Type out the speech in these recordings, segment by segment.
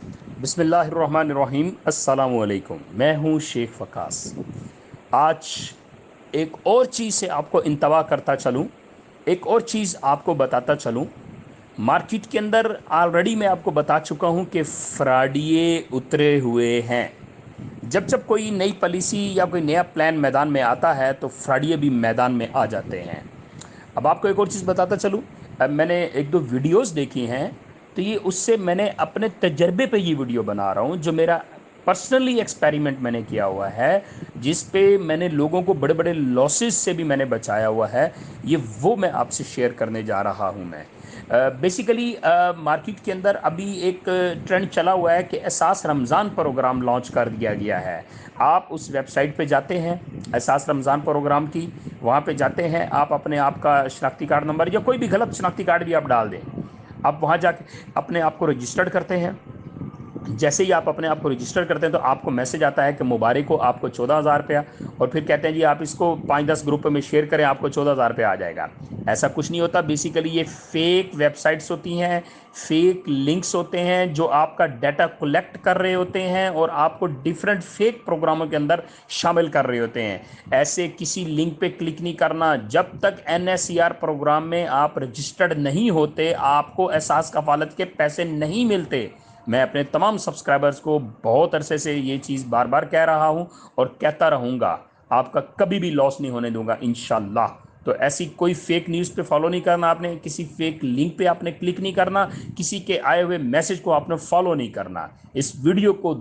बिस्मिल्लाहिर्रहमानिर्रहीम। अस्सलामुअलैकुम। मैं हूँ शेख फ़कास। आज एक और चीज़ से आपको इंतवा करता चलूँ, एक और चीज़ आपको बताता चलूँ। मार्केट के अंदर ऑलरेडी मैं आपको बता चुका हूँ कि फ्रॉडिये उतरे हुए हैं। जब जब कोई नई पॉलिसी या कोई नया प्लान मैदान में आता है तो फ्रॉडिये भी मैदान में आ जाते हैं। अब आपको एक और चीज़ बताता चलूँ। अब मैंने एक दो वीडियोस देखी हैं, तो ये उससे मैंने अपने तजर्बे पे ये वीडियो बना रहा हूँ, जो मेरा पर्सनली एक्सपेरिमेंट मैंने किया हुआ है, जिस पे मैंने लोगों को बड़े बड़े लॉसेस से भी मैंने बचाया हुआ है। ये वो मैं आपसे शेयर करने जा रहा हूँ। मैं बेसिकली मार्केट के अंदर अभी एक ट्रेंड चला हुआ है कि एहसास रमज़ान प्रोग्राम लॉन्च कर दिया गया है। आप उस वेबसाइट पे जाते हैं, एहसास रमज़ान प्रोग्राम की, वहाँ पे जाते हैं, आप अपने आप का शनाख्ती कार्ड नंबर या कोई भी गलत शनाख्ती कार्ड भी आप डाल दें। आप वहाँ जाके अपने आप को रजिस्टर्ड करते हैं। जैसे ही आप अपने आप को रजिस्टर करते हैं तो आपको मैसेज आता है कि मुबारक हो, आपको 14,000 रुपया। और फिर कहते हैं जी आप इसको 5-10 ग्रुप में शेयर करें, आपको 14,000 रुपया आ जाएगा। ऐसा कुछ नहीं होता। बेसिकली ये फेक वेबसाइट्स होती हैं, फेक लिंक्स होते हैं जो आपका डाटा कलेक्ट कर रहे होते हैं और आपको डिफरेंट फेक प्रोग्रामों के अंदर शामिल कर रहे होते हैं। ऐसे किसी लिंक पे क्लिक नहीं करना। जब तक NSCR प्रोग्राम में आप रजिस्टर्ड नहीं होते, आपको एहसास कफालत के पैसे नहीं मिलते। मैं अपने तमाम सब्सक्राइबर्स को बहुत अरसे से ये चीज़ बार बार कह रहा हूँ और कहता रहूँगा। आपका कभी भी लॉस नहीं होने दूंगा इंशाल्लाह। तो ऐसी कोई फेक न्यूज़ पे फॉलो नहीं करना आपने, किसी फेक लिंक पे आपने क्लिक नहीं करना, किसी के आए हुए मैसेज को आपने फॉलो नहीं करना। इस वीडियो को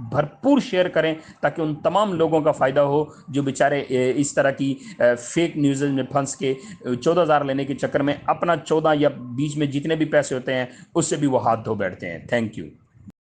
भरपूर शेयर करें ताकि उन तमाम लोगों का फ़ायदा हो जो बेचारे इस तरह की फेक न्यूज़ में फंस के 14,000 लेने के चक्कर में अपना 14 या बीच में जितने भी पैसे होते हैं उससे भी वो हाथ धो बैठते हैं। Thank you.